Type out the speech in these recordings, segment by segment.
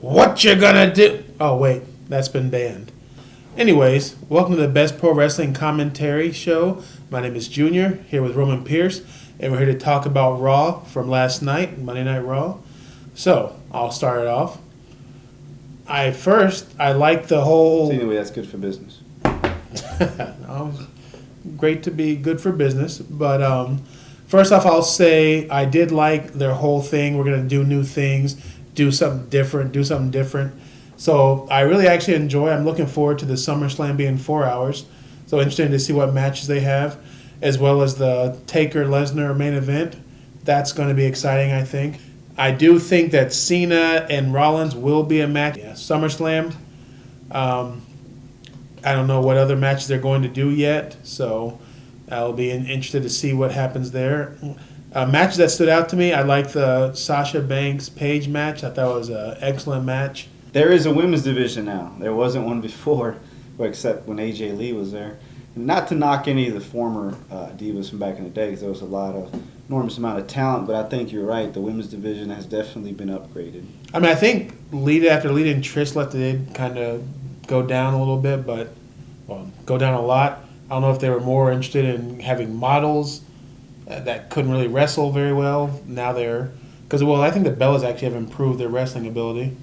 What you gonna do? Oh, wait. That's been banned. Anyways, welcome to the Best Pro Wrestling Commentary Show. My name is Junior, here with Roman Pierce, and we're here to talk about Raw from last night, Monday Night Raw. So, I'll start it off. I like the whole... Anyway, that's good for business. Great to be good for business, but first off, I'll say I did like their whole thing. We're going to do new things, do something different. So I really actually enjoy. I'm looking forward to the SummerSlam being 4 hours. So interesting to see what matches they have, as well as the Taker-Lesnar main event. That's going to be exciting, I think. I do think that Cena and Rollins will be a match. Yeah, SummerSlam. I don't know what other matches they're going to do yet, so I'll be interested to see what happens there. Matches that stood out to me, I like the Sasha Banks Paige match. I thought it was an excellent match. There is a women's division now. There wasn't one before, except when AJ Lee was there. Not to knock any of the former divas from back in the day, because there was enormous amount of talent, but I think you're right. The women's division has definitely been upgraded. I mean, I think after Lita and Trish left, they did kind of go down a little bit, go down a lot. I don't know if they were more interested in having models that couldn't really wrestle very well. Now I think the Bellas actually have improved their wrestling ability.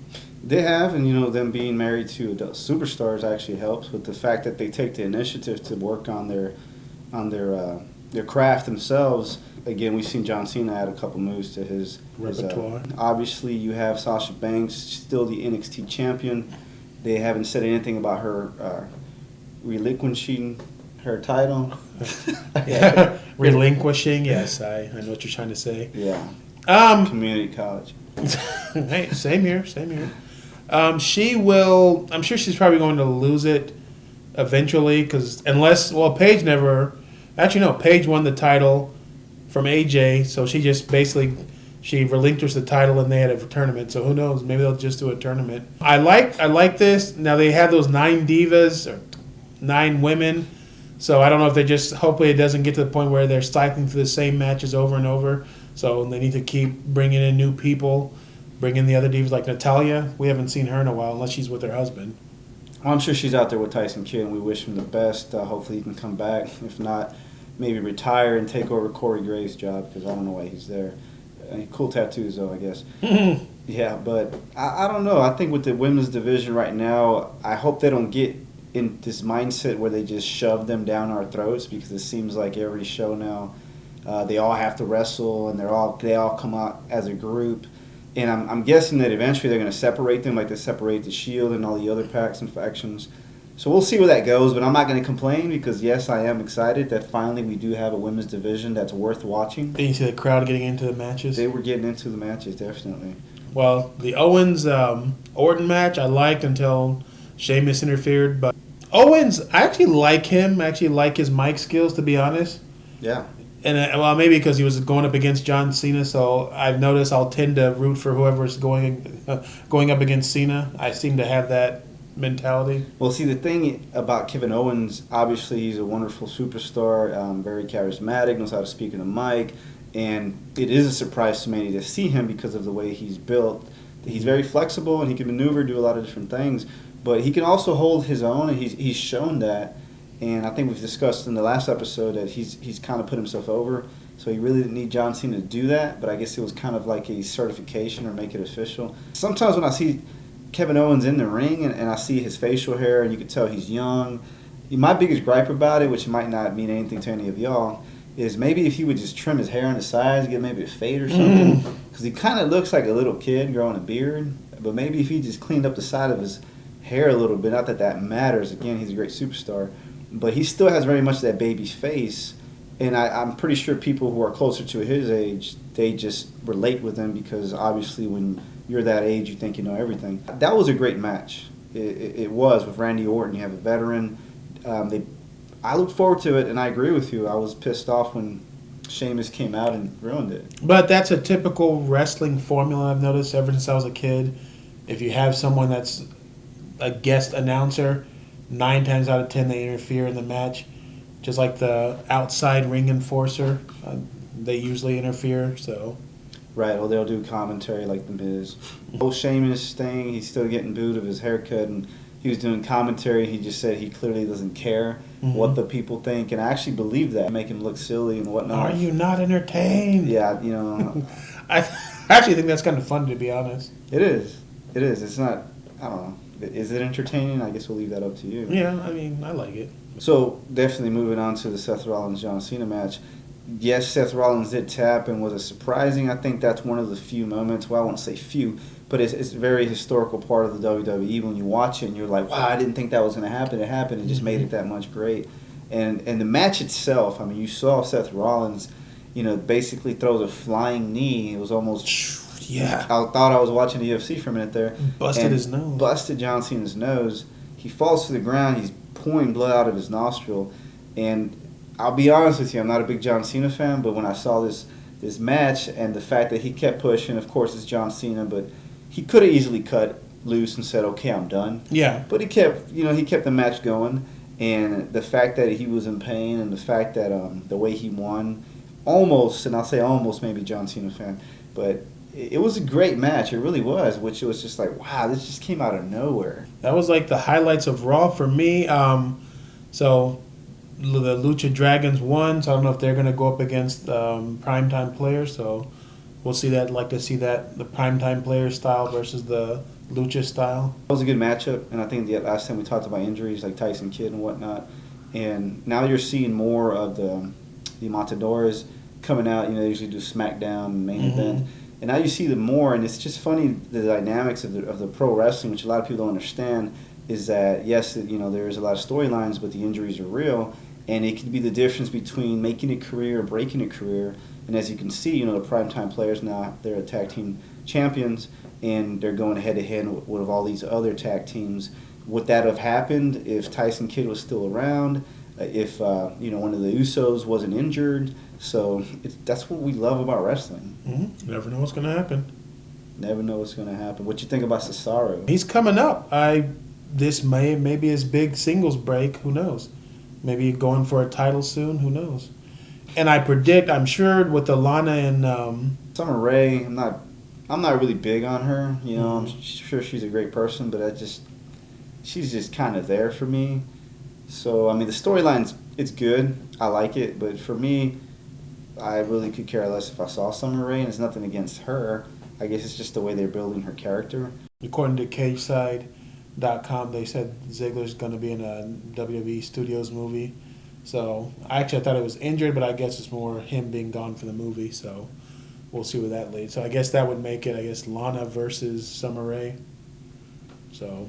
They have, and them being married to adult superstars actually helps with the fact that they take the initiative to work on their craft themselves. Again, we've seen John Cena add a couple moves to his repertoire. Obviously, you have Sasha Banks, still the NXT champion. They haven't said anything about her relinquishing her title. Yeah, relinquishing. Yes, I know what you're trying to say. Yeah. Community college. Hey, same here. She will. I'm sure she's probably going to lose it eventually, Paige never. Actually, no. Paige won the title from AJ, so she just basically relinquished the title, and they had a tournament. So who knows? Maybe they'll just do a tournament. I like this. Now they have those 9 divas or 9 women. So I don't know if hopefully it doesn't get to the point where they're cycling through the same matches over and over. So they need to keep bringing in new people, bring in the other divas like Natalya. We haven't seen her in a while unless she's with her husband. Well, I'm sure she's out there with Tyson Kidd, and we wish him the best. Hopefully he can come back. If not, maybe retire and take over Corey Graves' job, because I don't know why he's there. Cool tattoos, though, I guess. Yeah, but I don't know. I think with the women's division right now, I hope they don't get in this mindset where they just shove them down our throats, because it seems like every show now they all have to wrestle, and they all come out as a group. And I'm guessing that eventually they're going to separate them like they separate the Shield and all the other packs and factions. So we'll see where that goes, but I'm not going to complain, because, yes, I am excited that finally we do have a women's division that's worth watching. And you see the crowd getting into the matches? They were getting into the matches, definitely. Well, the Owens Orton match I liked until Sheamus interfered, but Owens, I actually like him. I actually like his mic skills, to be honest. Yeah. And maybe because he was going up against John Cena, so I've noticed I'll tend to root for whoever's going up against Cena. I seem to have that mentality. Well, see, the thing about Kevin Owens, obviously he's a wonderful superstar, very charismatic, knows how to speak in a mic, and it is a surprise to many to see him because of the way he's built. He's very flexible, and he can maneuver, do a lot of different things, but he can also hold his own, and he's shown that. And I think we've discussed in the last episode that he's kind of put himself over, so he really didn't need John Cena to do that, but I guess it was kind of like a certification or make it official. Sometimes when I see Kevin Owens in the ring and I see his facial hair and you can tell he's young, my biggest gripe about it, which might not mean anything to any of y'all, is maybe if he would just trim his hair on the sides, get maybe a fade or something, because he kind of looks like a little kid growing a beard, but maybe if he just cleaned up the side of his hair a little bit, not that matters, again, he's a great superstar, but he still has very much that baby's face, and I'm pretty sure people who are closer to his age, they just relate with him, because obviously when you're that age, you think you know everything. That was a great match. It was, with Randy Orton. You have a veteran. I looked forward to it, and I agree with you. I was pissed off when Sheamus came out and ruined it. But that's a typical wrestling formula I've noticed ever since I was a kid. If you have someone that's a guest announcer, 9 times out of 10 they interfere in the match. Just like the outside ring enforcer, they usually interfere. So Right, or they'll do commentary like The Miz. Whole Sheamus thing, he's still getting booed of his haircut, and he was doing commentary. He just said he clearly doesn't care what the people think, and I actually believe that. Make him look silly and whatnot. Are you not entertained? Yeah, you know. I actually think that's kind of fun, to be honest. It is. It is. It's not, I don't know. Is it entertaining? I guess we'll leave that up to you. Yeah, I mean, I like it. So, definitely moving on to the Seth Rollins-John Cena match. Yes, Seth Rollins did tap, and was it surprising? I think that's one of the few moments, well, I won't say few, but it's a very historical part of the WWE. When you watch it and you're like, wow, I didn't think that was going to happen. It happened. It just made it that much great. And the match itself, I mean, you saw Seth Rollins, basically throws a flying knee. It was almost, yeah. I thought I was watching the UFC for a minute there. Busted his nose. Busted John Cena's nose. He falls to the ground. He's pouring blood out of his nostril. And I'll be honest with you, I'm not a big John Cena fan, but when I saw this match and the fact that he kept pushing, of course it's John Cena, but he could have easily cut loose and said, okay, I'm done. Yeah. But he kept the match going, and the fact that he was in pain and the fact that the way he won, almost, and I'll say almost maybe John Cena fan, but it was a great match. It really was, which it was just like, wow, this just came out of nowhere. That was like the highlights of Raw for me. So the Lucha Dragons won, so I don't know if they're going to go up against primetime players. So we'll see that. I'd like to see that, the primetime player style versus the Lucha style. It was a good matchup, and I think the last time we talked about injuries like Tyson Kidd and whatnot, and now you're seeing more of the Matadors coming out. They usually do SmackDown main event, and now you see them more, and it's just funny the dynamics of the pro wrestling, which a lot of people don't understand. Is that yes, there is a lot of storylines, but the injuries are real, and it could be the difference between making a career or breaking a career. And as you can see, the primetime players now, they're tag team champions, and they're going head to head with all these other tag teams. Would that have happened if Tyson Kidd was still around? If one of the Usos wasn't injured? So that's what we love about wrestling. Never know what's going to happen. Never know what's going to happen. What you think about Cesaro? He's coming up. This may be his big singles break. Who knows? Maybe going for a title soon. Who knows? And I predict, I'm sure, with the Lana and Summer Rae, I'm not really big on her. I'm sure she's a great person, but she's just kind of there for me. So I mean, the storyline's it's good. I like it, but for me, I really could care less if I saw Summer Rae, and it's nothing against her. I guess it's just the way they're building her character. According to CageSide.com, they said Ziggler's going to be in a WWE Studios movie. So I thought it was injured, but I guess it's more him being gone for the movie. So we'll see where that leads. So I guess that would make it, Lana versus Summer Rae. So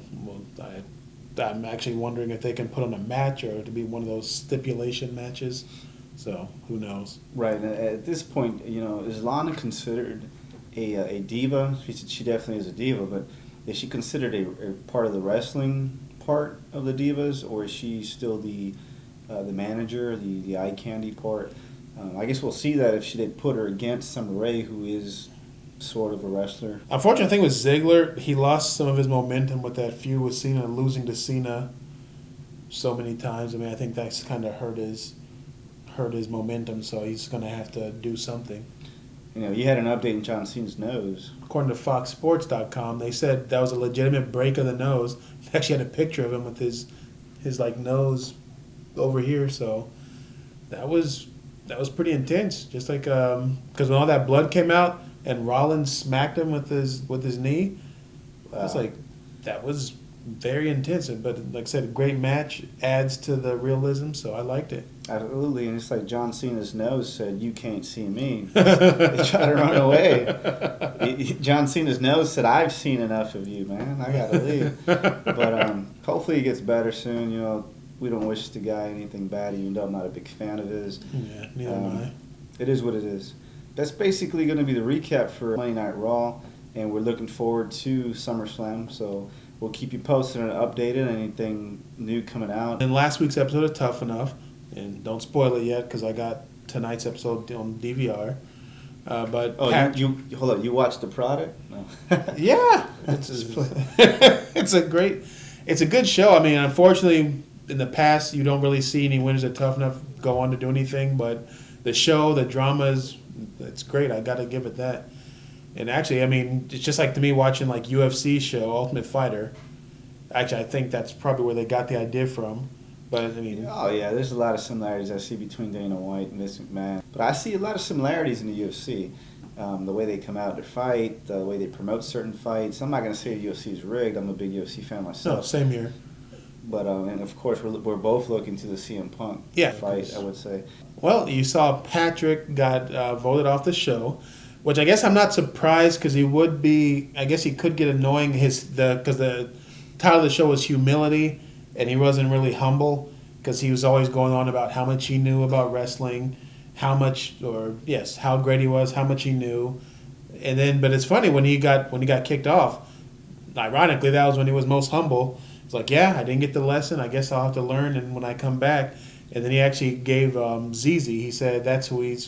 I'm actually wondering if they can put on a match or to be one of those stipulation matches. So who knows? Right. And at this point, is Lana considered a diva? She definitely is a diva, but is she considered a part of the wrestling part of the Divas, or is she still the manager, the eye candy part? I guess we'll see that if they put her against Summer Rae, who is sort of a wrestler. Unfortunate thing with Ziggler, he lost some of his momentum with that feud with Cena, losing to Cena so many times. I mean, I think that's kind of hurt his momentum, so he's going to have to do something. You had an update in John Cena's nose. According to FoxSports.com, they said that was a legitimate break of the nose. They actually had a picture of him with his nose over here, so that was pretty intense. Just like because when all that blood came out and Rollins smacked him with his knee, wow. I was like, that was very intense. But like I said, a great match, adds to the realism, so I liked it. Absolutely, and it's like John Cena's nose said, "You can't see me." They tried to run away. John Cena's nose said, "I've seen enough of you, man. I gotta leave." But hopefully he gets better soon. We don't wish the guy anything bad, even though I'm not a big fan of his. Yeah, neither am I. It is what it is. That's basically going to be the recap for Monday Night Raw, and we're looking forward to SummerSlam. So we'll keep you posted and updated. Anything new coming out. In last week's episode of Tough Enough, and don't spoil it yet because I got tonight's episode on DVR. But you hold on. You watched the product? No. Yeah, it's a good show. I mean, unfortunately, in the past, you don't really see any winners of Tough Enough go on to do anything. But the show, the drama it's great. I got to give it that. And actually, I mean, it's just like to me watching like UFC show, Ultimate Fighter. Actually, I think that's probably where they got the idea from. But I mean, Oh yeah, there's a lot of similarities I see between Dana White and Vince McMahon. But I see a lot of similarities in the UFC. The way they come out to fight, the way they promote certain fights. I'm not going to say the UFC is rigged. I'm a big UFC fan myself. no, same here. But and of course we're both looking to the CM Punk fight. I would say. Well, you saw Patrick got voted off the show, which I guess I'm not surprised because he would be. I guess he could get annoying because the title of the show was Humility, and he wasn't really humble because he was always going on about how much he knew about wrestling, how great he was, how much he knew, and then. But it's funny when he got kicked off. Ironically, that was when he was most humble. It's like, yeah, I didn't get the lesson. I guess I'll have to learn, and when I come back. And then he actually gave ZZ. He said that's who he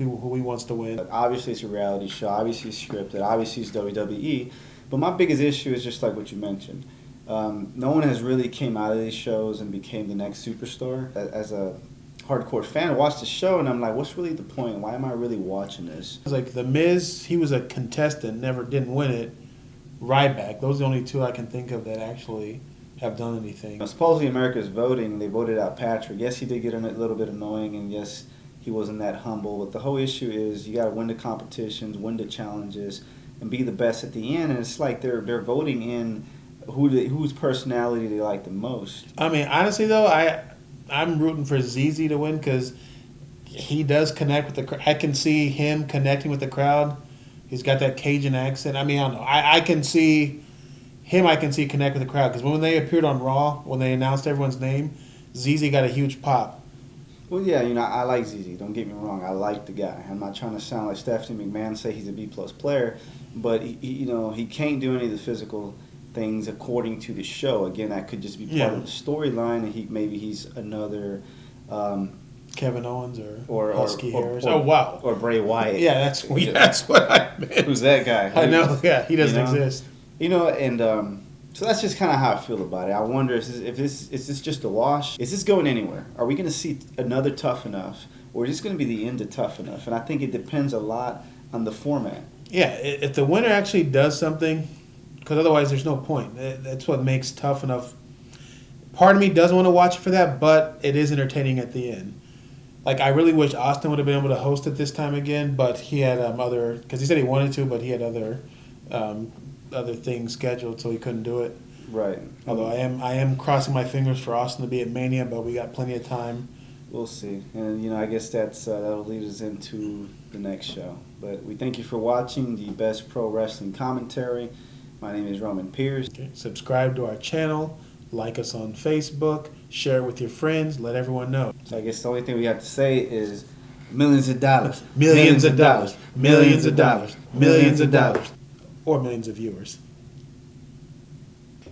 wants to win. Obviously, it's a reality show. Obviously, it's scripted. Obviously, it's WWE. But my biggest issue is just like what you mentioned. No one has really came out of these shows and became the next superstar. As a hardcore fan, I watched the show, and I'm like, what's really the point? Why am I really watching this? It's like The Miz, he was a contestant, didn't win it. Ryback, those are the only two I can think of that actually have done anything. Supposedly America's voting. They voted out Patrick. Yes, he did get a little bit annoying, and yes, he wasn't that humble. But the whole issue is you got to win the competitions, win the challenges, and be the best at the end. And it's like they're voting in whose personality they like the most. I mean, honestly though, I'm rooting for ZZ to win because he does connect with the crowd. I can see him connecting with the crowd. He's got that Cajun accent. I mean, I don't know. I can see. I can see connect with the crowd because when they appeared on Raw, when they announced everyone's name, ZZ got a huge pop. Well, yeah, I like ZZ. Don't get me wrong. I like the guy. I'm not trying to sound like Stephanie McMahon, say he's a B+ player, but he can't do any of the physical things according to the show. Again, that could just be part of the storyline, and maybe he's another Kevin Owens or Husky Harris. Oh wow! Or Bray Wyatt. Yeah, that's what I meant. Who's that guy? I know. Yeah, he doesn't exist. And so that's just kind of how I feel about it. I wonder is this just a wash? Is this going anywhere? Are we going to see another Tough Enough, or is this going to be the end of Tough Enough? And I think it depends a lot on the format. Yeah, if the winner actually does something, because otherwise there's no point. That's what makes Tough Enough. Part of me doesn't want to watch it for that, but it is entertaining at the end. Like, I really wish Austin would have been able to host it this time again, but he had because he said he wanted to, but he had other things scheduled, so he couldn't do it. Right. Although I am crossing my fingers for Austin to be at Mania, but we got plenty of time. We'll see. And, I guess that'll lead us into the next show. But we thank you for watching the Best Pro Wrestling Commentary. My name is Roman Pierce. Okay. Subscribe to our channel. Like us on Facebook. Share it with your friends. Let everyone know. So I guess the only thing we have to say is millions of dollars. Millions of dollars. Millions of dollars. Millions of dollars. Or millions of viewers.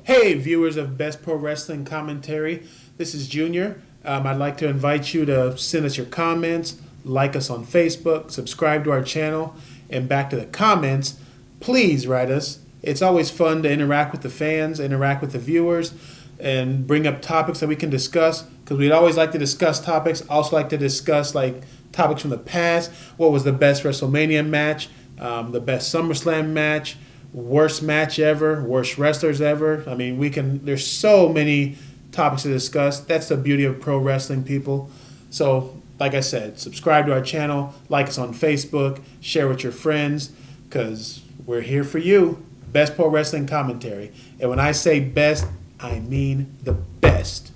Hey, viewers of Best Pro Wrestling Commentary. This is Junior. I'd like to invite you to send us your comments, like us on Facebook, subscribe to our channel, and back to the comments. Please write us. It's always fun to interact with the fans, interact with the viewers, and bring up topics that we can discuss, because we'd always like to discuss topics. Also like to discuss topics from the past. What was the best WrestleMania match? The best SummerSlam match? Worst match ever? Worst wrestlers ever? I mean, there's so many topics to discuss. That's the beauty of pro wrestling, people. So, like I said, subscribe to our channel, like us on Facebook, share with your friends, because we're here for you. Best Pro Wrestling Commentary. And when I say best, I mean the best.